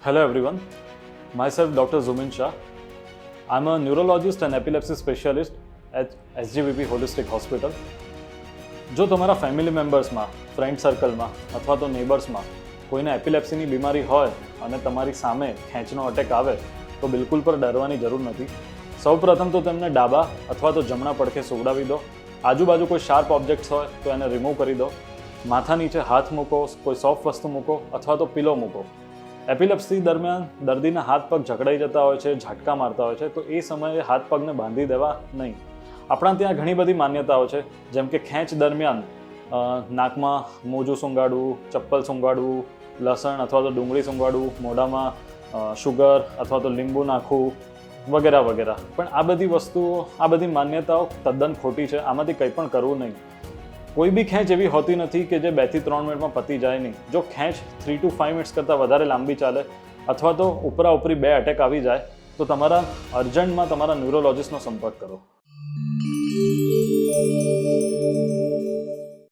Hello everyone, myself Dr. Zumin Shah. I'm a neurologist and epilepsy specialist at SGVP Holistic Hospital. જો તમારા family મેમ્બર્સમાં, friend સર્કલમાં અથવા તો નેબર્સમાં કોઈને એપિલેપ્સીની બીમારી હોય અને તમારી સામે ખેંચનો અટેક આવે તો બિલકુલ પર ડરવાની જરૂર નથી. સૌપ્રથમ તો તેમને ડાબા અથવા તો જમણા પડખે સુવડાવી દો. આજુબાજુ કોઈ શાર્પ ઓબ્જેક્ટ્સ હોય તો એને રિમૂવ કરી દો. માથા નીચે હાથ મૂકો, કોઈ સોફ્ટ વસ્તુ મૂકો અથવા તો પિલો મૂકો. એપિલેપ્સી દરમિયાન દર્દીના હાથ પગ જકડાઈ જતા હોય છે, ઝાટકા મારતા હોય છે, તો એ સમયે હાથ પગને બાંધી દેવા નહીં. આપણા ત્યાં ઘણી બધી માન્યતાઓ છે, જેમ કે ખેંચ દરમિયાન નાકમાં મોજું સૂંઘાડવું, ચપ્પલ સૂંઘાડવું, લસણ અથવા તો ડુંગળી સૂંઘાડવું, મોઢામાં શુગર અથવા તો લીંબુ નાખવું વગેરે વગેરે. પણ આ બધી વસ્તુઓ, આ બધી માન્યતાઓ તદ્દન ખોટી છે. આમાંથી કંઈ પણ કરવું નહીં. કોઈ બી ખેંચ એવી હોતી નથી કે જે 2 થી 3 મિનિટમાં પતી જાય નહીં. જો ખેંચ 3 to 5 મિનિટ્સ કરતાં વધારે લાંબી ચાલે અથવા તો ઉપરી 2 અટેક આવી જાય તો તમારા અર્જન્ટમાં તમારા ન્યુરોલોજિસ્ટનો સંપર્ક કરો.